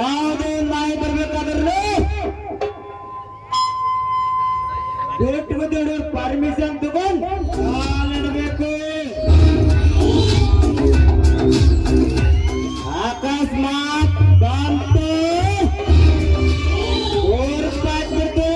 ಯಾವುದೇ ನಾಯಿ ಬರ್ಬೇಕಾದ್ರೆ ಪರ್ಮಿಷನ್ ತಗೊಂಡು ಕಾಲಿಡಬೇಕು. ಅಕಸ್ಮಾತ್ ಬಂತು ಓರ್ಪಾಟ್ಬಿಟ್ಟು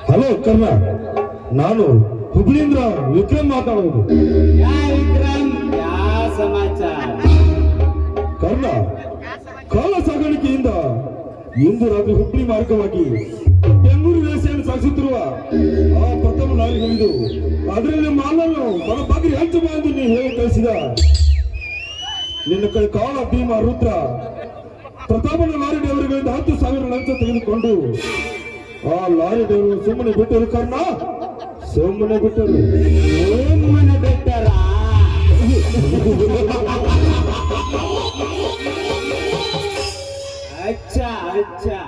ಹಲೋ ಕರ್ಣ, ನಾನು ಹುಬ್ಳಿಯಿಂದ ವಿಕ್ರಮ್ ಮಾತಾಡೋದು. ವಿಕ್ರಮ್, ಯಾವ ಸಮಾಚಾರ? ಕರ್ಣ, ಕಾಲ ಸಾಗಾಣಿಕೆಯಿಂದ ಇಂದು ರಾತ್ರಿ ಹುಬ್ಳಿ ಮಾರ್ಗವಾಗಿ ಬೆಂಗಳೂರು ವೇಷೆಯನ್ನು ಸಾಗಿಸುತ್ತಿರುವ ಆ ಪ್ರಥಮ ಲಾರಿ ಹಿಡಿದು ಅದರಲ್ಲಿ ಮಾಲನ್ನು ಬಲಬಾಗಿರಿ ಹಂಚುವ ಎಂದು ನೀ ಹೇಳಿ ಕಳಿಸಿದ ನಿನ್ನ ಕೈ ಕಾಳ ಭೀಮ ರುದ್ರ ಪ್ರತಾಪನ ಲಾರಿ ಡ್ರೈವರ್ಗಳಿಂದ 10,000 ಲಂಚ ತೆಗೆದುಕೊಂಡು ಆ ಲಾರಿ ಡ್ರೈವರ್ ಸುಮ್ಮನೆ ಬಿಟ್ಟರು. ಕರ್ಣ, ಸುಮ್ಮನೆ ಬಿಟ್ಟರು. ಸುಮ್ಮನೆ ಬಿಟ್ಟರ? ಅಚ್ಚಾ ಅಚ್ಚಾ.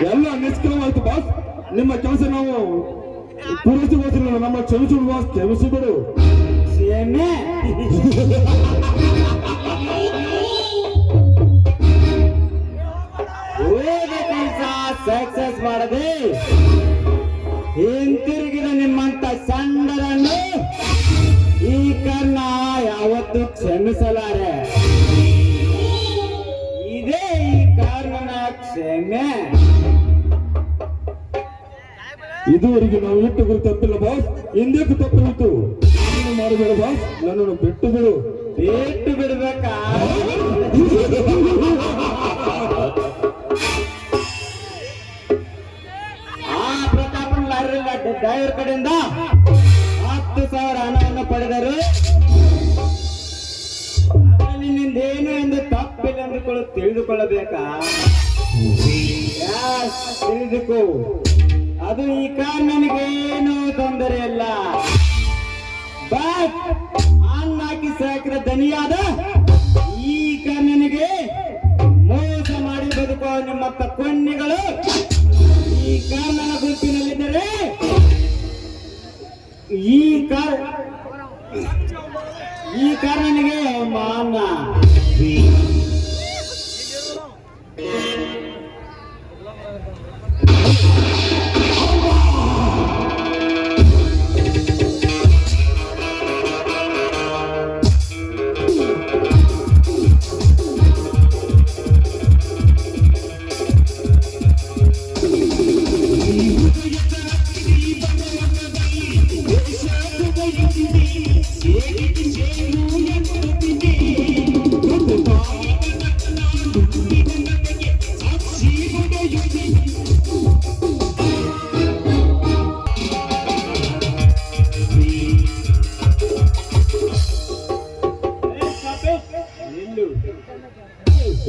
ಎಲ್ಲ ನಿಷ್ಕ್ರಮವಾಯ್ತು ಬಾಸ್. ನಿಮ್ಮ ಕೆಲಸ ನಾವು ಪೂರೈಸಿಲ್ಲ. ನಮ್ಮ ಕ್ಷಮಿಸಿಬಿಡು ಬಾಸ್, ಕ್ಷಮಿಸಿಬಿಡು. ಸಕ್ಸಸ್ ಮಾಡದೆ ಹಿಂತಿರುಗಿದ ನಿಮ್ಮಂತ ಸಂಡರನ್ನು ಈ ಕರ್ಣ ಯಾವತ್ತು ಕ್ಷಮಿಸಲಾರೆ. ಇದೇ ಈ ಕರ್ಣನ ಕ್ಷಮೆ. ಇದುವರೆಗೆ ನಾವು ಇಟ್ಟು ಗುರು ತಪ್ಪಿಲ್ಲ ಬಾಸ್, ಹಿಂದಕ್ಕೆ ತಪ್ಪಿತ್ತು. ನೀನು ಮಾಡಬೇಡ ಬಾಸ್, ನನ್ನನ್ನು ಬಿಟ್ಟು ಬಿಡು. ಬಿಟ್ಟು ಬಿಡ್ಬೇಕಾ? ಆ ಪ್ರತಾಪನ ಲಾರಿ ಡ್ರೈವರ್ ಕಡೆಯಿಂದ 10,000 ಹಣವನ್ನು ಪಡೆದರು. ನಿನ್ನಿಂದೇನು ಎಂದು ತಪ್ಪಿಲ್ಲ ಎಂದು ತಿಳಿದುಕೊಳ್ಳಬೇಕಾ? ತಿಳಿದುಕೋ, ಅದು ಈ ಕಾರಣನಿಗೇನು ತೊಂದರೆ ಇಲ್ಲ. ಬಟ್ ಅನ್ನಾಕಿ ಸಾಕಿದ ದನಿಯಾದ ಈ ಕಾರಣನಿಗೆ ಮೋಸ ಮಾಡಿ ಬದುಕೋ ನಿಮ್ಮತ್ತ ಕೊಂಡಿಗಳು ಈ ಕಾರಣನ ಗುಂಪಿನಲ್ಲಿದ್ದರೆ ಈ ಕಾರಣನಿಗೆ ಮಾನ.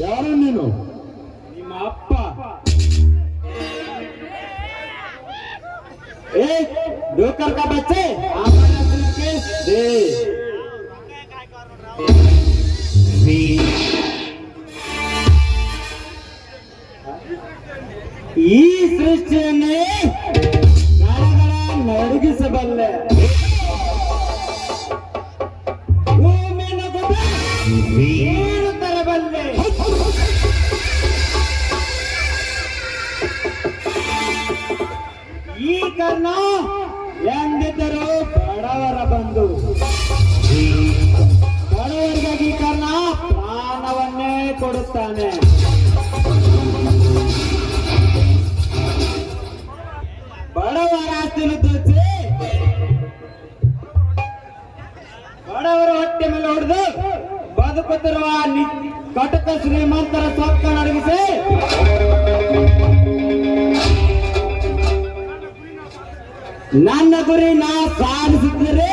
ಯಾರು ನೀನು? ನಿಮ್ಮ ಅಪ್ಪ. डोकर का बच्चे हमारा सूटकेस दे. ಈ ಸೃಷ್ಟಿಯನ್ನೇ ಗಡಗಡ ನಡುಗಿಸಬಲ್ಲೆ. ಭೂಮಿಯನ್ನು ನೀರು ತರಬಲ್ಲೆ. ಈ ಕರ್ಣ ಎಂದಿದ್ದರೂ ಬಡವರ ಬಂಧು. ಬಡವರಿಗಾಗಿ ಕರ್ಣ ಪ್ರಾಣವನ್ನೇ ಕೊಡುತ್ತಾನೆ. ಬದುಕುತ್ತಿರುವ ಕಟಕ ಶ್ರೀಮಂತರ ಸೊಕ್ಕ ನಡಗಿಸಿ ನನ್ನ ಗುರಿ ನಾ ಸಾಧಿಸುತ್ತಿರೆ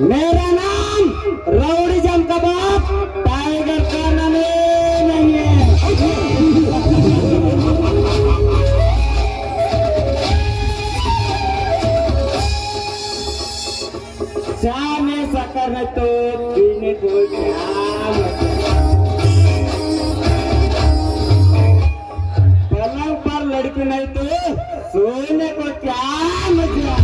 मेरा नाम राउडीजम का बाप टाइगर का नाम नहीं है चाय में शक्कर है तो पीने को क्या पलंग पर लड़की नहीं तो सोने को क्या मजा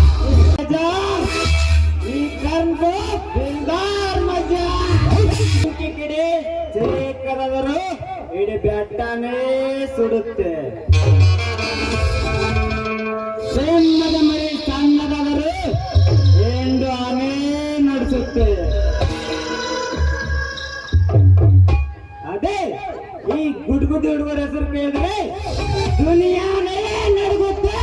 को दिलदार मजा ಕಿಡಿ ಚೇಕರವರು ಇಡೀ ಬೆಟ್ಟನೇ ಸುಡುತ್ತೆ ಸಿಂಹದ ಮರಿ ಸಣ್ಣದವರು ಎಂದು ಆನೆ ನಡೆಸುತ್ತೆ ಅದೇ ಈ ಗುಡ್ಗುಡ್ಡಿ ಹುಡುಗರ ಹೆಸರು ಕೇಳಿದ್ರೆ ದುನಿಯಾನೇ ನಡುಗುತ್ತೆ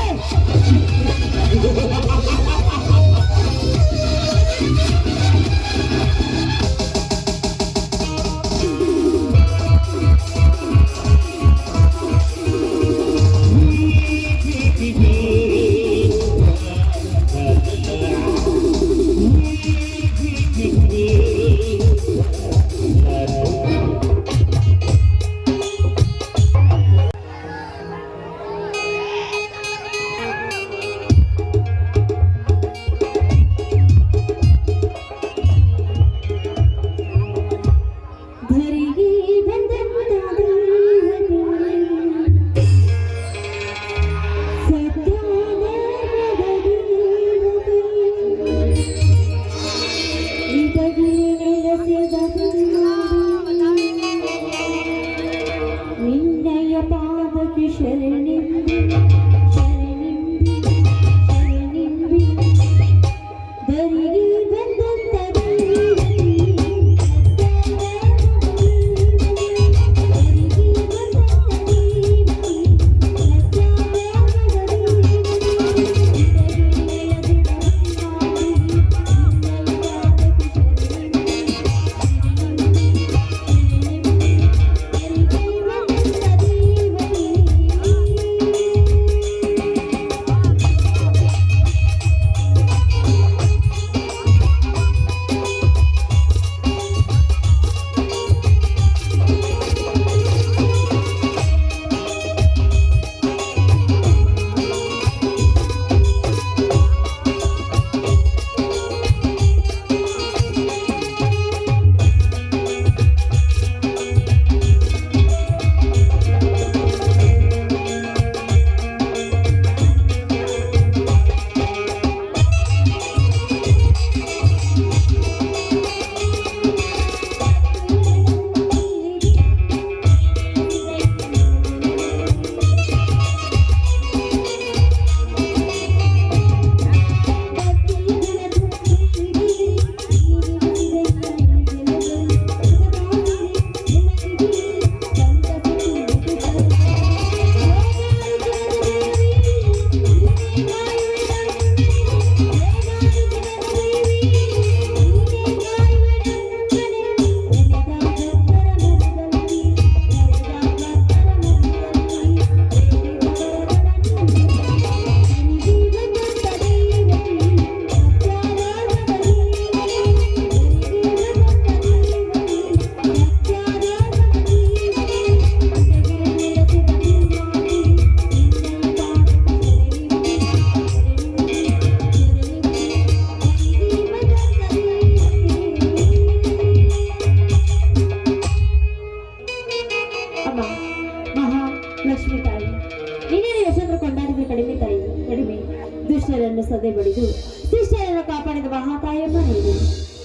ದುಷ್ಟರನ್ನು ಸದೆ ಬಡಿದು ಶಿಷ್ಟರನ್ನು ಕಾಪಾಡಿದ ಮಹಾತಾಯಮ್ಮ ನೀನು.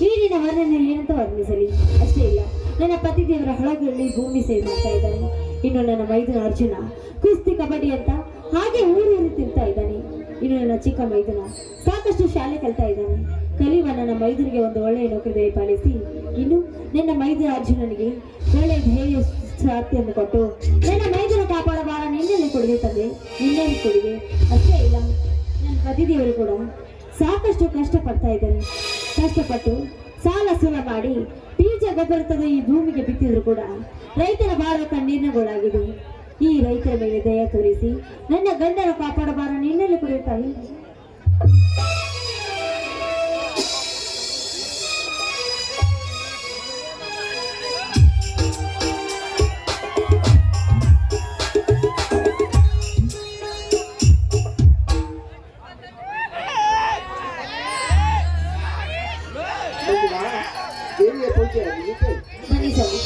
ಈ ನಿನ್ನ ವರ್ಣನೆ ಏನಂತ ವರ್ಣಿಸಲಿ ಅಷ್ಟೇ ಇಲ್ಲ. ನನ್ನ ಪತಿದೇವರ ಹಳಗಲ್ಲಿ ಭೂಮಿ ಸೇವೆ ಮಾಡ್ತಾ ಇದ್ದಾನೆ. ಇನ್ನು ನನ್ನ ಮೈದುನ ಅರ್ಜುನ ಕುಸ್ತಿ ಕಬಡ್ಡಿ ಅಂತ ಹಾಗೆ ಊರೂರು ತಿಂತಾ ಇದ್ದಾನೆ. ಇನ್ನು ನನ್ನ ಚಿಕ್ಕ ಮೈದುನ ಸಾಕಷ್ಟು ಶಾಲೆ ಕಲಿತಾ ಇದ್ದಾನೆ. ಕಲಿಯುವ ನನ್ನ ಮೈದುನಿಗೆ ಒಂದು ಒಳ್ಳೆಯ ನೌಕರಿ ದಯಪಾಲಿಸಿ ಇನ್ನು ನನ್ನ ಮೈದುನ ಅರ್ಜುನನಿಗೆ ಒಳ್ಳೆಯ ಧೈರ್ಯ ಸಾರ್ಥಿಯನ್ನು ಕೊಟ್ಟು ನನ್ನ ಮೈದುನ ಕಾಪಾಡ ಬಾಳ ನಿನ್ನೆಲ್ಲಿ ಕೊಡುಗೆ ತಂದೆ, ನಿನ್ನೆಲ್ಲಿ ಕೊಡುಗೆ ಅಷ್ಟೇ ಇಲ್ಲ. ನನ್ನ ಪತಿದೇವರು ಕೂಡ ಸಾಕಷ್ಟು ಕಷ್ಟಪಡ್ತಾ ಇದ್ದಾರೆ. ಕಷ್ಟಪಟ್ಟು ಸಾಲ ಸೂಲ ಮಾಡಿ ಬೀಜ ಗೊಬ್ಬರದ ಈ ಭೂಮಿಗೆ ಬಿತ್ತಿದ್ರು ಕೂಡ ರೈತರ ಬಾಳ ಕಣ್ಣೀರಿನಗೊಳಾಗಿದೆ. ಈ ರೈತರ ಮೇಲೆ ದಯ ತೋರಿಸಿ ನನ್ನ ಗಂಡನ ಕಾಪಾಡಬಾರ ನಿನ್ನಲ್ಲಿ ಕುರಿತಾಯಿ. ದೇವಿಯ ಪೂಜೆ ಆಗಿದೆಯೇ? ಬನ್ನಿ ಸ್ವಾಮಿ,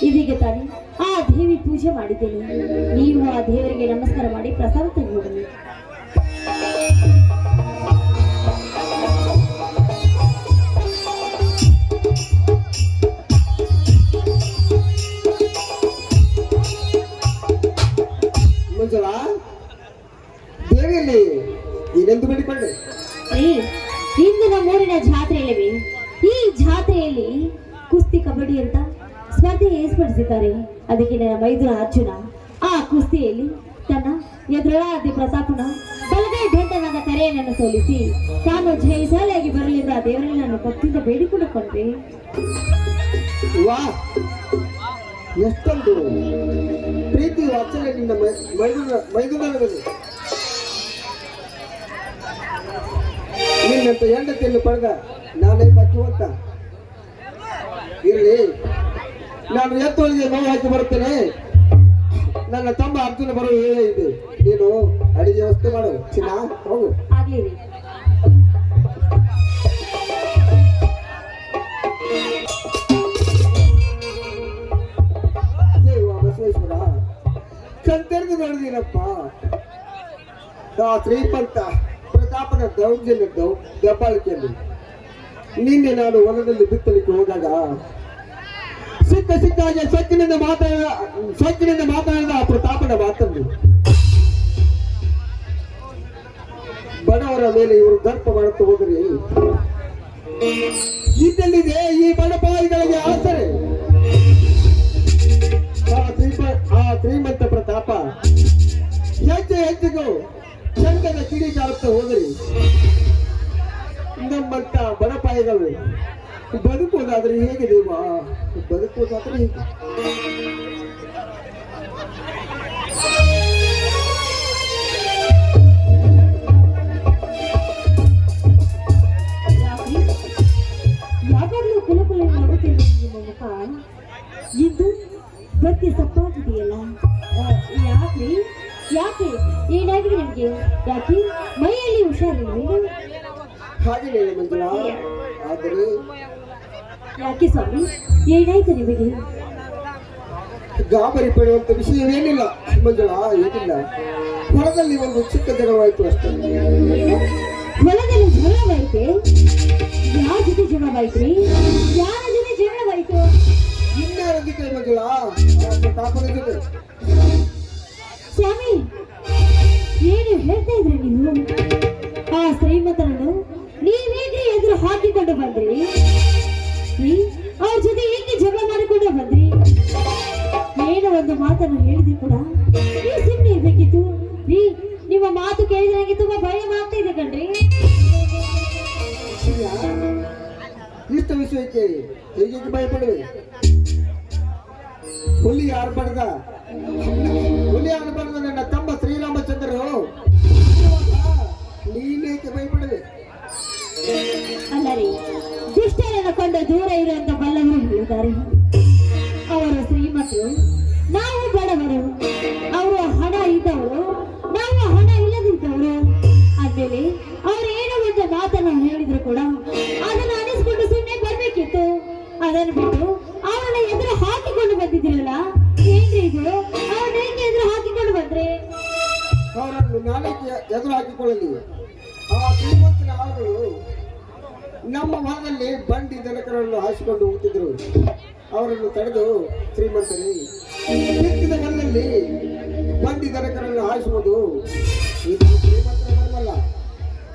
ಇದೀಗ ತಾನೇ ಆ ದೇವಿ ಪೂಜೆ ಮಾಡಿದ್ದೇನೆ. ನೀವು ಆ ದೇವರಿಗೆ ನಮಸ್ಕಾರ ಮಾಡಿ ಪ್ರಸಾದ ತೆಗೆದುಕೊಳ್ಳಿ. ಮಂಜುಳಾ, ದೇವಿಯಲ್ಲಿ ಏನೆಂದು ಬೇಡಿಕೊಂಡೆ? ಇಂದು ನಮ್ಮೂರಿನ ಜಾತ್ರೆಯಲ್ಲಿವೆ. ಈ ಜಾತ್ರೆಯಲ್ಲಿ ಕುಸ್ತಿ ಕಬಡ್ಡಿ ಅಂತ ಸ್ಪರ್ಧೆ ಏರ್ಪಡಿಸಿದ್ದಾರೆ. ಅದಕ್ಕೆ ನನ್ನ ಮೈದುನ ಅರ್ಜುನ ಆ ಕುಸ್ತಿಯಲ್ಲಿ ತನ್ನ ಎದುರಾದಿ ಪ್ರತಾಪನ ಬಲಗೈ ಘಂಟನಾದ ಕರೆಯನ್ನು ಸೋಲಿಸಿ ತಾನು ಜಯಶಾಲಿಯಾಗಿ ಬರಲಿಲ್ಲ ದೇವರಲ್ಲಿ ನಾನು ಭಕ್ತಿಯಿಂದ ಬೇಡಿಕೊಂಡುಕೊಂಡೆ. ವಾ, ಎಷ್ಟೊಂದು ಪ್ರೀತಿ ವಾತ್ಸಲ್ಯ ನಿನ್ನ ಮೈದುನರಲ್ಲಿ. ನಿನ್ನಂತ ಹೆಂಡತಿಯನ್ನು ಪಡೆದ ನಾನೇ ಪತಿವಂತ. ಇರಲಿ, ನಾನು ಎತ್ತೊಳಗೆ ನೋವು ಹಾಕಿ ಬರುತ್ತೇನೆ. ನನ್ನ ತಮ್ಮ ಅರ್ಜುನ ಬರೋ ವೇಳೆ ಇದೆ. ನೀನು ಅಡಿಗೆ ವ್ಯವಸ್ಥೆ ಮಾಡು ಚಿನ್ನ, ಹೋಗು. ಆಗ್ಲಿ ರೀ. ಬಸವೇಶ್ವರ, ಕಣ್ತೆರೆದು ನೋಡಿದೀನಪ್ಪ. ಆ ಶ್ರೀಮಂತ ಪ್ರತಾಪನ ದೌರ್ಜನ್ಯದ್ದು ದಬ್ಬಾಳಿಕೆಯಲ್ಲಿ ನಿನ್ನೆ ನಾನು ಹೊಲದಲ್ಲಿ ಬಿತ್ತಲಿಕ್ಕೆ ಹೋದಾಗ ಸಿಕ್ಕಾಗೆ ಸೊಕ್ಕಿನಿಂದ ಮಾತಾಡಿದ ಆ ಪ್ರತಾಪನ ಮಾತನ್ನು ಬಡವರ ಮೇಲೆ ಇವರು ದರ್ಪ ಮಾಡುತ್ತಾ ಹೋದರೆ ಇದೆಲ್ಲಿದೆ ಈ ಬಡಪಾಯಿಗಳಿಗೆ ಆಸರೆ? ಆ ಶ್ರೀಮಂತ ಪ್ರತಾಪ ಹೆಜ್ಜೆಗೂ ಚಂದದ ಕಿಡಿಗಾರುತ್ತಾ ಹೋದರೆ ನಮ್ಮಂತ ಬಡಪಾಯಿಗಳು ಬದುಕುವುದಾದ್ರೆ ಹೇಗೆ ದೇವ? ಬದುಕುವುದಾದ್ರೆ ಹೇಗೆ? ಯಾವಾಗಲೂ ಕುಲಕುಲ ನಗುತ್ತಿರುವ ನಿಮ್ಮ ಮುಖ ಇದು ಬತ್ತಿ ಸಪ್ಪಾಗಿದೆಯಲ್ಲ. ಯಾಕ್ರಿ? ಯಾಕೆ ಏನಾಗಿದೆ ನಿಮ್ಗೆ? ಯಾಕೆ ಮೈಯಲ್ಲಿ ಹುಷಾರಿಲ್ವೇನು? ಹಾಗೇನೆ ಮಂಜುಳಾ, ಆದರೆ ಯಾಕೆ ಸ್ವಾಮಿ, ಏನಾಯ್ತು ನಿಮಗೆ? ಗಾಬರಿ ಪಡೆಯುವಂತ ವಿಷಯವೇನಿಲ್ಲ ಮಂಜುಳಾ, ಏನಿಲ್ಲ. ಹೊಲದಲ್ಲಿ ಒಂದು ಚಿಕ್ಕ ಜಗಳವಾಯಿತು ಅಷ್ಟೇ. ಹೊಲದಲ್ಲಿ ಜಗಳವಾಯ್ತೆ? ಯಾರ ಜೊತೆ ಜಗಳವಾಯ್ತ್ರಿ? ಯಾರ ಜೊತೆ ಜಗಳವಾಯ್ತು? ಇನ್ಯಾರ ಜೊತೆ ಮಂಜುಳಾ? ಪ್ರತಾಪನ ಜೊತೆ. ಸ್ವಾಮಿ, ಏನು ಹೇಳ್ತಾ ಇದ್ರಿ ನೀವು? ಆ ಶ್ರೀಮಂತನನ್ನು ನೀವೇಗೆ ಎದುರು ಹಾಕಿಕೊಂಡು ಬಂದ್ರಿ? ಅವ್ರ ಜೊತೆ ಏಕೆ ಜಗಳ ಮಾಡಿಕೊಂಡು ಬಂದ್ರಿ? ಏನೋ ಒಂದು ಮಾತನ್ನು ಹೇಳಿದ್ರು ಕೂಡ ನೀವು ಸುಮ್ಮನೆ ಇರ್ಬೇಕಿತ್ತು. ನಿಮ್ಮ ಮಾತು ಕೇಳಿದ್ರೆ ನನಗೆ ತುಂಬಾ ಭಯ ಆಗ್ತಾ ಇದೆ ಕಣ್ರಿ. ಇಷ್ಟ ವಿಷಯಕ್ಕೆ ಹೇಗೆ ಭಯಪಡುವೆ? ಹುಲಿ ಆರ್ಬಾರ್ದ ನನ್ನ ತಮ್ಮ ಶ್ರೀರಾಮಚಂದ್ರರು ನೀನೇಕೆ ಭಯಪಡುವೆ? ಅಲ್ಲ ರೀ, ದುಷ್ಟರನ್ನು ಕೊಂಡು ದೂರ ಇರುವಂತ ಬಲ್ಲವರು ಹೇಳಿದ್ದಾರೆ. ಅವರು ಶ್ರೀಮಂತರು, ನಾವು ಬಡವರು. ಅವರು ಹಣ ಇದ್ದವರು, ನಾವು ಹಣ ಇಲ್ಲದಿದ್ದವರು. ಆದ್ಮೇಲೆ ಅವ್ರು ಏನೋ ಒಂದು ಮಾತನ್ನು ಹೇಳಿದ್ರು ಕೂಡ ಅದನ್ನು ಅನಿಸ್ಕೊಂಡು ಸುಮ್ಮನೆ ಬರ್ಬೇಕಿತ್ತು. ಅದನ್ನು ಬಿಟ್ಟು ಅವರನ್ನ ಎದುರು ಹಾಕಿಕೊಂಡು ಬಂದಿದ್ದೀರಲ್ಲ, ಏನ್ರಿ ಇದು? ಅವ್ರನ್ನ ಏಕೆ ಎದುರು ಹಾಕಿಕೊಂಡು ಬಂದ್ರೆ? ಅವರನ್ನು ನಾಳೆ ಎದುರು ಹಾಕಿಕೊಳ್ಳಲಿ. ಆ ಶ್ರೀಮಂತನ ಆಳುಗಳು ನಮ್ಮ ಹೊಲದಲ್ಲಿ ಬಂಡಿ ದನಕರನ್ನು ಹಾಸಿಕೊಂಡು ಹೋಗ್ತಿದ್ರು. ಅವರನ್ನು ತಡೆದು ಶ್ರೀಮಂತರೇ, ಬಿತ್ತಿದ ಹೊಲದಲ್ಲಿ ಬಂಡಿ ದನಕರನ್ನು ಹಾಯಿಸುವುದು ಇದು ಶ್ರೀಮಂತರ ಧರ್ಮಲ್ಲ.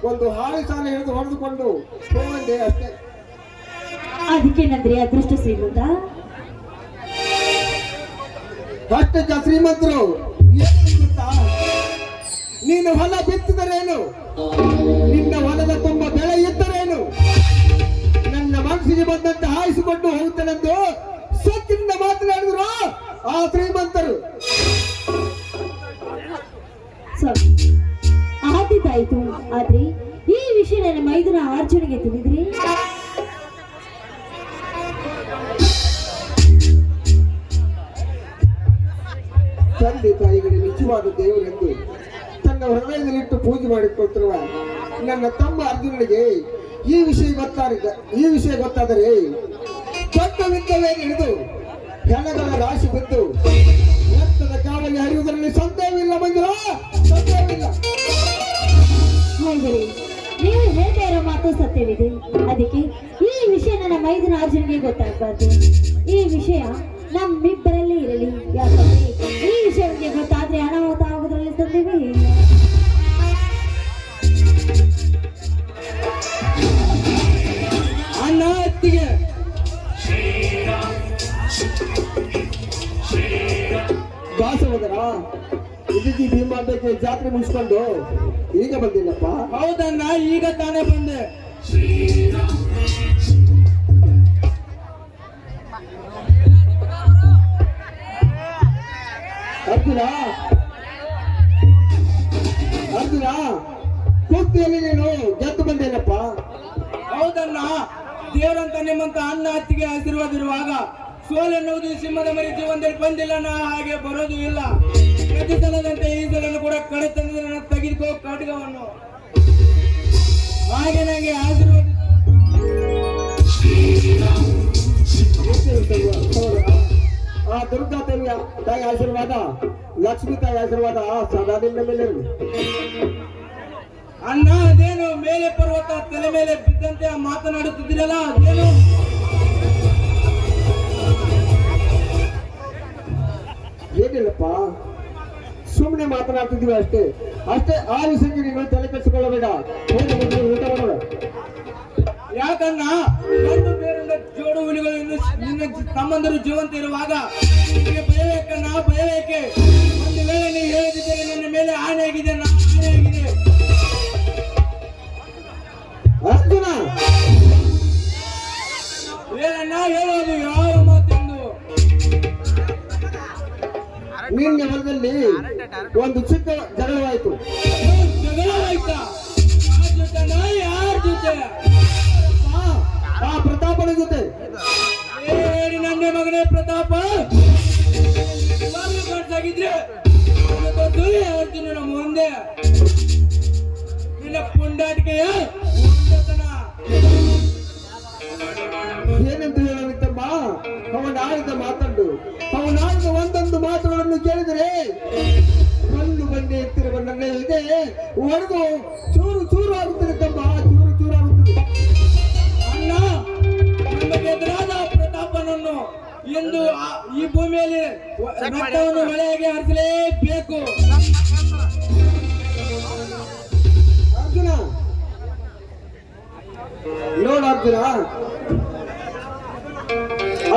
ಒಂದು ಹಾಳು ಸಾಲ ಹಿಡಿದು ಹೊಡೆದುಕೊಂಡು ಹೋಗಂದೆ ಅಷ್ಟೇ. ಅದಕ್ಕೇನಂದ್ರೆ ಅದೃಷ್ಟ ಶ್ರೀಮಂತ. ಅಷ್ಟಕ್ಕ ಶ್ರೀಮಂತರು ಏನು ಗೊತ್ತಾ? ನೀನು ಹೊಲ ಬಿತ್ತಿದರೇನು, ನಿನ್ನ ಹೊಲದ ತುಂಬ ಬೆಳೆ ಇದ್ದರೇನು, ನನ್ನ ಮನಸ್ಸಿಗೆ ಬಂದಂತೆ ಹಾಯಿಸಿಕೊಂಡು ಹೋಗುತ್ತೇನೆಂದು ಸೊಕ್ಕಿನಿಂದ ಮಾತನಾಡಿದ್ರು ಆ ಶ್ರೀಮಂತರು. ಆದಿತಾಯ್ತು. ಆದ್ರೆ ಈ ವಿಷಯ ನನ್ನ ಮೈದುನ ಅರ್ಜುನಿಗೆ ತಿಳಿದ್ರಿ ತಂದೆ ತಾಯಿಗಳಿಗೆ ನಿಜವಾದ ದೇವರೆಂದು ತನ್ನ ಹೃದಯದಲ್ಲಿಟ್ಟು ಪೂಜೆ ಮಾಡಿಕೊಟ್ಟಿರುವ ನನ್ನ ತಮ್ಮ ಅರ್ಜುನನಿಗೆ ಈ ವಿಷಯ ಗೊತ್ತಾದರೆ ದೊಡ್ಡ ಯುದ್ಧವೇ ಹಿಡಿದು ಹೆಣಗಳ ರಾಶಿ ಬಿದ್ದು ರಕ್ತದ ಕಾವಲಿ ಹರಿಯುವುದರಲ್ಲಿ ಸಂದೇಹವಿಲ್ಲ ಮಂಜುಳ, ಸಂದೇಹವಿಲ್ಲ. ಹೌದ್ರಿ, ನೀವು ಹೇಳ್ತಾ ಇರೋ ಮಾತು ಸತ್ಯವಿದೆ. ಅದಕ್ಕೆ ಈ ವಿಷಯ ನನ್ನ ಮೈದುನ ಅರ್ಜುನಿಗೆ ಗೊತ್ತಾಗಬಾರ್ದು. ಈ ವಿಷಯ ನಮ್ಮಿಬ್ಬರಲ್ಲಿ ಇರಲಿ. ಯಾಕಂದ್ರೆ ಈ ವಿಷಯ ನನಗೆ ಗೊತ್ತಾದ್ರೆ ಅನಾಹುತ ಆಗೋದ್ರಲ್ಲಿ ಸಂದೇಹವೇ ಇಲ್ಲ. ಅಣ್ಣ ಅತ್ತಿಗೆ ದಾಸೋದರ ಇದಕ್ಕೆ ಭೀಮಾಂಬೆಗೆ ಜಾತ್ರೆ ಮುಗಿಸ್ಕೊಂಡು ಈಗ ಬಂದಿಲ್ಲಪ್ಪ. ಹೌದಣ್ಣ, ಈಗ ತಾನೇ ಬಂದೆ. ಅರ್ಜುನ ಕುಸ್ತಿಯಲ್ಲಿ ನೀನು ಗೆದ್ದು ಬಂದೇನಪ್ಪ. ಹೌದಣ್ಣ, ದೇವರಂತ ನಿಮ್ಮಂತ ಅಣ್ಣ ಅತ್ತಿಗೆ ಆಶೀರ್ವಾದ ಇರುವಾಗ ಸೋಲೆನ್ನುವುದು ಸಿಂಹದ ಮರಿ ಜೀವನದಲ್ಲಿ ಬಂದಿಲ್ಲ, ನಾ ಹಾಗೆ ಬರೋದು ಇಲ್ಲ. ಪ್ರತಿ ಸಲದಂತೆ ಈ ಸಲನ್ನು ಕೂಡ ಕಡೆತನದ ತೆಗೆದುಕೋ ಖಡ್ಗವನ್ನು. ಹಾಗೆ ನನಗೆ ಆಶೀರ್ವಾದ. ಆ ದುರ್ಗಾ ತಾಯಿ ಆಶೀರ್ವಾದ, ಲಕ್ಷ್ಮೀ ತಾಯಿ ಆಶೀರ್ವಾದ ಸದಾ ನಿನ್ನ ಮೇಲೆ ಇರಲಿ. ಅಣ್ಣ, ಅದೇನು ಮೇಲೆ ಪರ್ವತ ತಲೆ ಮೇಲೆ ಬಿದ್ದಂತೆ ಮಾತನಾಡುತ್ತಿದ್ದೀರಲ್ಲ, ಅದೇನು? ಏನಿಲ್ಲಪ್ಪ, ಸುಮ್ಮನೆ ಮಾತನಾಡ್ತಿದ್ದೀವಿ ಅಷ್ಟೇ. ಆ ವಿಷಯಕ್ಕೆ ನೀನು ತಲೆ ಕೆಡಿಸಿಕೊಳ್ಳಬೇಡ. ಊಟ ಮಾಡೋಣ. ಯಾಕಣ್ಣ, ಒಂದು ಬೇರಿಂದ ಜೋಡು ಹುಲಿಗಳು ಇನ್ನು ನಿನ್ನ ತಮ್ಮಂದರು ಜೀವಂತ ಇರುವಾಗ ನಿನಗೆ ಭಯಬೇಕಣ್ಣ, ಭಯಬೇಕೆ? ಒಂದು ವೇಳೆ ನೀವು ಹೇಳದಿದ್ದರೆ ನನ್ನ ಮೇಲೆ ಆಣೆ ಆಗಿದೆ, ಆಣೆ ಆಗಿದೆ. ಅರ್ಜುನ, ಹೇಳಣ್ಣ, ಹೇಳೋದು ಯಾವ ಮಾತೆಂದು. ನಿನ್ನೆ ಹೊಲದಲ್ಲಿ ಒಂದು ಚಿಕ್ಕ ಜಗಳವಾಯಿತು. ಜಗಳವಾಯ್ತಾ? ಯಾರ ಜೊತೆನಾ? ಯಾರ ಜೊತೆ? ಆ ಪ್ರತಾಪನ ಜೊತೆ. ಹೇಳಿ ನನ್ನ ಮಗನೇ ಪ್ರತಾಪ, ಕಾಣಿಸಾಗಿದ್ರೆ ಅರ್ಜುನನ ಮುಂದೆ ನಿನ್ನ ಪುಂಡಾಟಿಕೆಯ ಏನಂತ ಹೇಳಲಿತ್ತಮ್ಮ? ಅವನಾಡಿದ ಮಾತನ್ನು, ಅವನಾಡಿದ ಒಂದೊಂದು ಮಾತುಗಳನ್ನು ಕೇಳಿದರೆ ಕಲ್ಲು ಬಂಡೆ ಎತ್ತಿರುವ ನನ್ನ ಇದೆ ಒಡೆದು ಚೂರು ಚೂರು ಆಗುತ್ತದೆ ತಮ್ಮ, ಚೂರು ಚೂರು ಆಗುತ್ತದೆ. ಅಣ್ಣ, ನಮಗೆ ಎದುರಾದ ಪ್ರತಾಪನನ್ನು ಎಂದು ಈ ಭೂಮಿಯಲ್ಲಿ ರಕ್ತವನ್ನು ಹೊಳೆಯಾಗಿ ಹರಿಸಲೇಬೇಕು. ಅರ್ಜುನ, ನೋಡ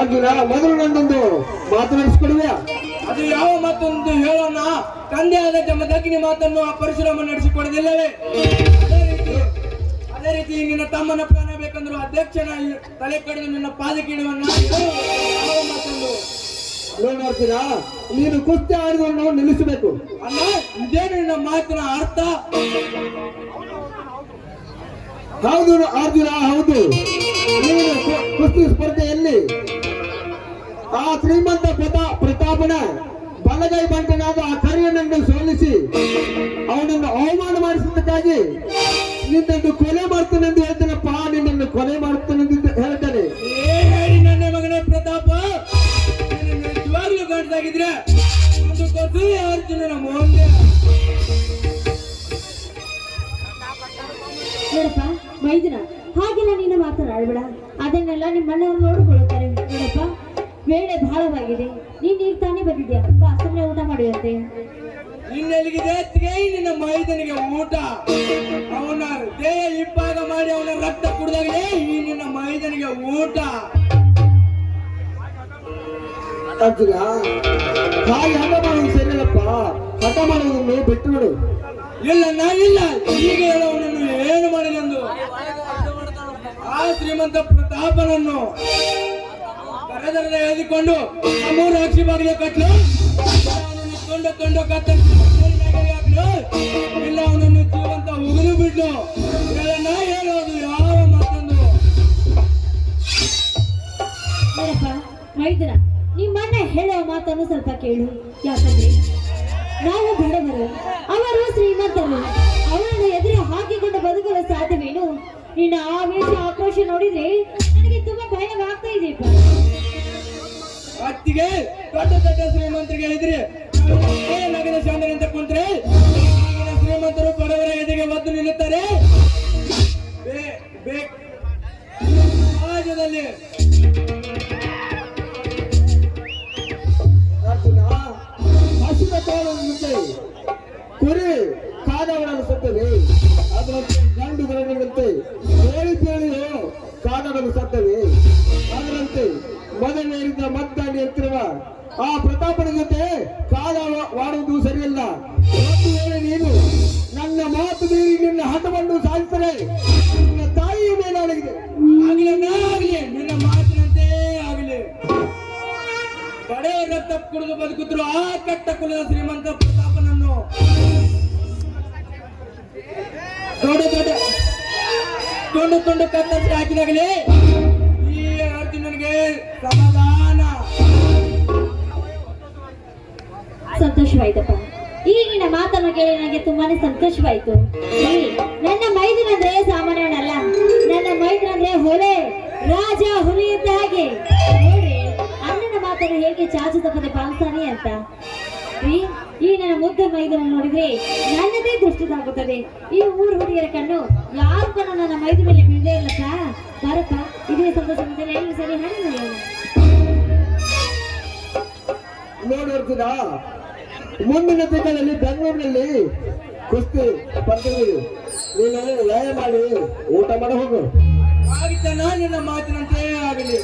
ಅರ್ಜುನ, ಮೊದಲು ನನ್ನೊಂದು ಮಾತನಾಡಿಸಿಕೊಡುವೆಯಾ? ಅದು ಯಾವ ಮಾತೊಂದು ಹೇಳೋಣ. ತಂದೆ ಆದ ಜಮದಗ್ನಿ ಮಾತನ್ನು ಆ ಪರಶುರಾಮ ನಡೆಸಿಕೊಡದಿಲ್ಲವೇ? ಅದೇ ರೀತಿ ನಿನ್ನ ತಮ್ಮನ ಪ್ರಾಣ ಬೇಕಂದ್ರು ಅಧ್ಯಕ್ಷನ ತಲೆ ಕಡಿದು ನಿನ್ನ ಪಾದಕ್ಕೆ ಇಡುವನ್ನ ಯಾವ ಮಾತೊಂದು. ನೋಡ ಅರ್ಜುನ, ನೀನು ಕುಸ್ತಿ ಆಡುವನ್ನು ನಿಲ್ಲಿಸಬೇಕು. ಅಣ್ಣ, ಇದೇನು ನಿನ್ನ ಮಾತಿನ ಅರ್ಥ? ಹೌದು ಅರ್ಜುನ, ಹೌದು. ನೀನು ಕುಸ್ತಿ ಸ್ಪರ್ಧೆಯಲ್ಲಿ ಆ ಶ್ರೀಮಂತ ಪ್ರತಾಪನ ಬಲಗೈ ಬಂಟನಾದ ಆ ಕರಿಯನನ್ನು ಸೋಲಿಸಿ ಅವನನ್ನು ಅವಮಾನ ಮಾಡಿಸಿದ್ದಕ್ಕಾಗಿ ನಿನ್ನನ್ನು ಕೊಲೆ ಮಾಡ್ತಾನೆಂದು ಹೇಳ್ತಾನಪ್ಪ. ನಿನ್ನನ್ನು ಕೊಲೆ ಮಾಡ್ತಾನೆಂದು ಹೇಳ್ತಾನೆ. ಹೇಳಿ ನನ್ನ ಮಗನೇ ಪ್ರತಾಪ, ನಿಜವಾಗ್ಲೂ ಕಾಣಿಸಾಗಿದ್ರೆ ಒಂದು ಕೊಟ್ಟು ಅರ್ಜುನನ ಮುಂದೆ. ನೋಡಪ್ಪ ಮೈದುನ, ಹಾಗೆಲ್ಲ ನೀನು ಮಾತನಾಡಬೇಡ. ಅದನ್ನೆಲ್ಲ ನಿಮ್ಮಣ್ಣ ನೋಡಿಕೊಳ್ಳುತ್ತಾರೆ. ನೋಡಪ್ಪ, ವೇಳೆ ಬಹಳವಾಗಿದೆ. ನೀನ್ ಈಗ ತಾನೇ ಬಂದಿದ್ಯಾ, ಬಾ ಸುಮ್ಮನೆ ಊಟ ಮಾಡುವಂತೆ. ಇನ್ನೆಲ್ಲಿಗಿದೆ ನಿನ್ನ ಮೈದನಿಗೆ ಊಟ? ಅವನ ದೇಹ ಇಬ್ಬಾಗ ಮಾಡಿ ಅವನ ರಕ್ತ ಕುಡಿದಾಗಲೇ ಈ ನಿನ್ನ ಮೈದನಿಗೆ ಊಟ. ಅರ್ಜುನ, ಹಾಗೆ ಹಠ ಮಾಡುವುದು ಸರಿಯಲ್ಲಪ್ಪ. ಹಠ ಮಾಡುವುದನ್ನು ಬಿಟ್ಟು ಬಿಡು. ಇಲ್ಲ, ನಾನಿಲ್ಲ. ಈಗ ಹೇಳೋನನ್ನು ಏನು ಮಾಡಿದೆಂದು. ಆ ಆ ಶ್ರೀಮಂತ ಪ್ರತಾಪನನ್ನು ಕರೆದರದ ಎಳೆದುಕೊಂಡು ಮೂರು ಅಕ್ಷಿ ಬಾಗಿಲ ಕಟ್ಟಲು ಕೊಂಡ ಕತ್ತಲು ಹಾಕಲು ಇಲ್ಲ ಅವನನ್ನು ಜೀವಂತ ಉಗಿದು ಬಿಡ್ಲು ಇದೆಲ್ಲ ಹೇಳೋದು ಯಾವ ಮತ್ತೊಂದು ನೋಡಪ್ಪ ಮೈದುನ ನಿಮ್ಮಣ್ಣ ಹೇಳೋ ಮಾತನ್ನು ಸ್ವಲ್ಪ ಕೇಳು. ಯಾಕಂದ್ರೆ ನಾವು ಬಡವರು, ಅವರು ಶ್ರೀಮಂತರು. ಅವರನ್ನು ಎದುರು ಹಾಕಿಕೊಂಡು ಬದುಕಲು ಸಾಧ್ಯವೇನು? ನಿನ್ನ ಆವೇಶ ಆಕ್ರೋಶ ನೋಡಿದ್ರೆ ನನಗೆ ತುಂಬಾ ಭಯವಾಗ್ತಾ ಇದೆಯಪ್ಪ. ಅತ್ತಿಗೆ ದೊಡ್ಡ ಶ್ರೀಮಂತರಿಗೆ ಹೇಳಿದ್ರಿ ನಗರ ಶಾಂತಿ ಅಂತ ಕುಂತ್ರೆ ಶ್ರೀಮಂತರು ಬಡವರ ಎದೆಗೆ ಒದ್ದು ನಿಲ್ಲುತ್ತಾರೆ. ಸಮಾಜದಲ್ಲಿ ಅರ್ಜುನ, ಹಸಿದ ಕಾಲದಂತೆ ಕುರಿ ಕಾದವರನ್ನು ಸತ್ತವೆ, ಅದರಂತೆ ಗಂಡು ಗರಡಿನಂತೆ ಪೇಳಿಯೋ ಕಾದವರನ್ನು ಸತ್ತವೆ. ಅದರಂತೆ ಮದವೇರಿದ ಮದ್ದಾಡಿ ಎತ್ತಿರುವ ಆ ಪ್ರತಾಪನ ಜೊತೆ ಕಾಲವಾಡುವುದು ಸರಿಯಲ್ಲ. ಒಂದು ವೇಳೆ ನೀನು ನನ್ನ ಮಾತು ಮೀರಿ ನಿನ್ನ ಹಠವನ್ನು ಸಾಧಿಸಿದರೆ ನಿನ್ನ ತಾಯಿಯ ಮೇಲಾಗಿದೆ. ಆಗಲಿ ನಿನ್ನ ಮಾತಿನಂತೆ ಆಗಲಿ. ಬಡೆಯ ರಕ್ತ ಕುಡಿದು ಬದುಕುತ್ತಿರುವ ಆ ಕಟ್ಟ ಕುಲದ ಶ್ರೀಮಂತ ಪ್ರತಾಪನನ್ನು ತುಂಡು ಕತ್ತರಿಸಿ ಹಾಕಿದಾಗಲೇ ಈ ಅರ್ಜುನನಿಗೆ ಸಮಾಧಾನ. ಸಂತೋಷವಾಯ್ತಪ್ಪ. ಈಗಿನ ಮಾತನ್ನು ಕೇಳಿ ನನಗೆ ತುಂಬಾನೇ ಸಂತೋಷವಾಯ್ತು. ನನ್ನ ಮೈದುನಂದ್ರೆ ಸಾಮಾನ್ಯವನಲ್ಲ, ನನ್ನ ಮೈದುನಂದ್ರೆ ಹೊಲೆ ರಾಜ ಹುಲಿ ಇದ್ದ ಹಾಗೆ. ನೋಡ್ರಿ ಅಣ್ಣನ ಮಾತನ್ನು ಹೇಗೆ ಚಾಚು ತಪ್ಪದೆ ಪಾಲಿಸ್ತಾನೆ ಅಂತ. ಈ ನನ್ನ ಮುದ್ದು ಮೈದುನ ನೋಡಿದ್ರೆ ನನ್ನದೇ ದೃಷ್ಟಿ ತಾಗುತ್ತದೆ. ಈ ಊರು ಹುಡುಗಿಯರ ಕಣ್ಣು ಯಾರು ಕಣ್ಣು ನನ್ನ ಮೈದು ಮೇಲೆ ಬೀಳದೇ ಇಲ್ಲಪ್ಪ. ಬಾರಪ್ಪ, ಇದೇ ಸಂತೋಷದಲ್ಲಿ ಎಲ್ಲ ಸರಿ ಹಣ ನಡೆಯೋಣ. ನೋಡು ಅರ್ಜುನ, ಮುಂದಿನ ತಿಂಗಳಲ್ಲಿ ಬೆಂಗಳೂರಿನಲ್ಲಿ ಕುಸ್ತಿ ಸ್ಪರ್ಧೆಗಳು ನೀನು ವ್ಯಾಯ ಮಾಡಿ ಊಟ ಮಾಡಿ ಹೋಗು. ಆಗಿದ್ದಾನ ನಿನ್ನ ಮಾತಿನಂತೆ ಆಗಲಿ.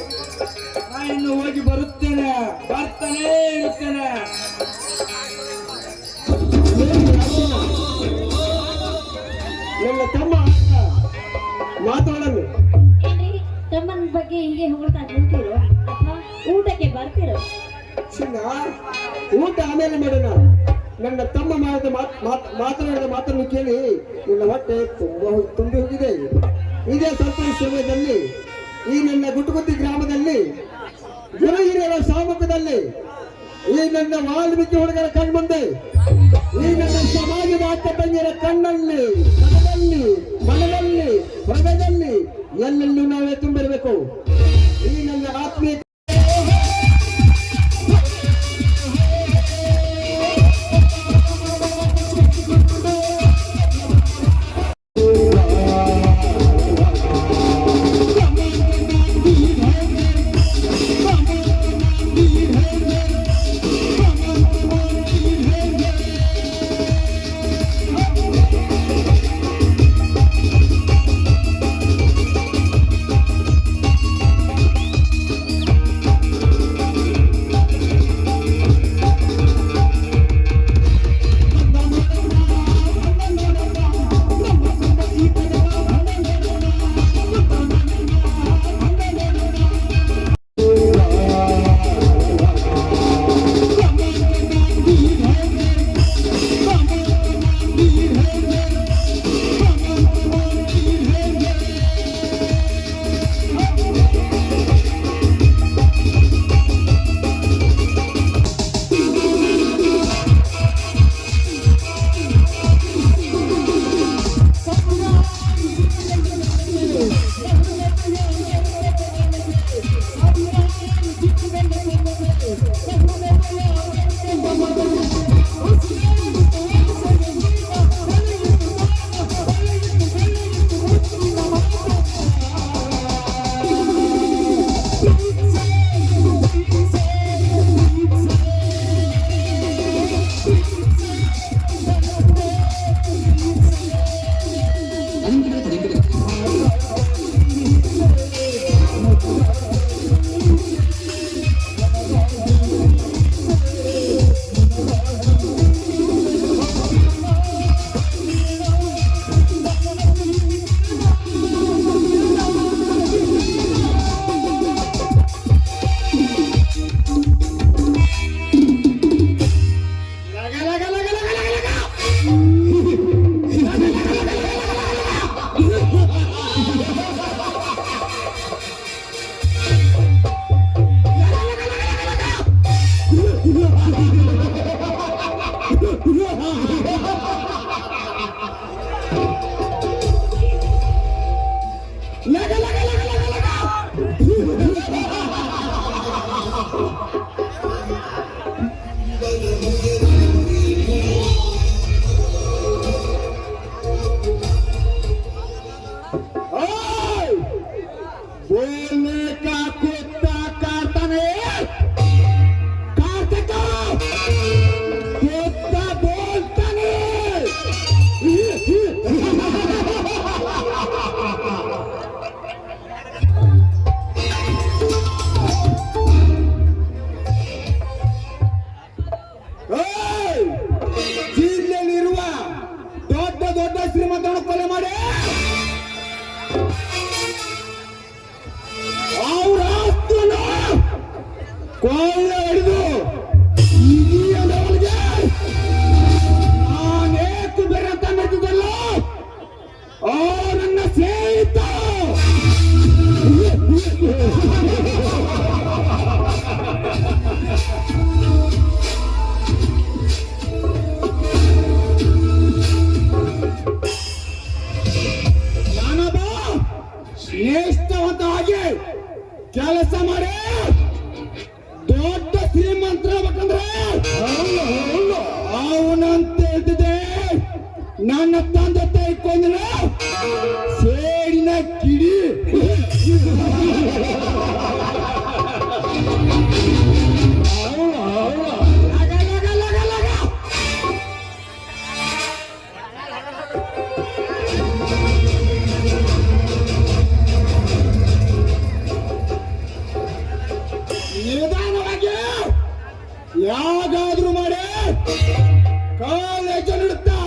ನಾ ಇನ್ನು ಹೋಗಿ ಬರ್ತಾನೆ ಇರುತ್ತೇನೆ. ನನ್ನ ತಮ್ಮ ಮಾತಾಡಲು ಏನ್ರಿ ತಮ್ಮನ ಬಗ್ಗೆ ಹೀಗೆ ಹೊಗಳ್ತಾ ನಿಂತಿರೋ ಅಥವಾ ಊಟಕ್ಕೆ ಬರ್ತಿರೋ? ಚಿನ್ನ, ಊಟ ಆಮೇಲೆ ಮಾಡೋಣ. ನನ್ನ ತಮ್ಮ ಮಾತನಾಡಿದ ಮಾತನ್ನು ಕೇಳಿ ನಿನ್ನ ಹೊಟ್ಟೆ ತುಂಬಿ ಹೋಗಿದೆ. ಇದೇ ಸಂತೋಷ ಸಮಯದಲ್ಲಿ ಈ ನನ್ನ ಗುಟುಗುತ್ತಿ ಗ್ರಾಮದಲ್ಲಿ ಗುರು ಹಿರಿಯರ ಸಾಮುಖದಲ್ಲಿ ಈ ನನ್ನ ವಾಲ್ಮೀಕಿ ಹುಡುಗರ ಕಣ್ಮುಂದೆ ಈ ನನ್ನ ಸಮಾಜದ ಅಕ್ಕ ತಂಗಿಯರ ಕಣ್ಣಲ್ಲಿ ಮನದಲ್ಲಿ ಹೃದಯದಲ್ಲಿ ಎಲ್ಲೆಲ್ಲೂ ನಾವೇ ತುಂಬಿರಬೇಕು. ಈ ನನ್ನ ಆತ್ಮೀಯ ओए! बोलने का कुत्ता काटता नहीं, काटते का कुत्ता बोलता नहीं। ಜಿಲ್ಲೆಯಲ್ಲಿರುವ ದೊಡ್ಡ ದೊಡ್ಡ ಶ್ರೀಮಂತರನ್ನು ಕೊಲೆ ಮಾಡಿ ಅವರ ಆಸ್ತಿಯನ್ನು ಕೊಳ್ಳೆ ಹಿಡಿದು ಇಡೀ ಲೆವೆಲ್ಗೆ ನಾನೇಕು ಬೇರೆ ಅಂತ ನಡೆದಿದ್ದಲ್ಲ ನನ್ನ ಸ್ನೇಹಿತ ನಾನೊಬ್ಬ ನಿಷ್ಠಾವಂತವಾಗಿ ಕೆಲಸ ಮಾಡಿ ದೊಡ್ಡ ಶ್ರೀಮಂತರಾಗಬೇಕಂದ್ರೆ ಅವನಂತ ಹೇಳ್ತಿದ್ದೆ ನನ್ನ ತಂದೆ ತಾಯಿ ಕೊಂದಿನ ಸೇಡಿನ ಕಿಡಿ ನಿಧಾನವಾಗಿ ಯಾವಾಗಾದ್ರೂ ಮಾಡಿ ಕಾಲೇಜ್ ಇಡುತ್ತಾ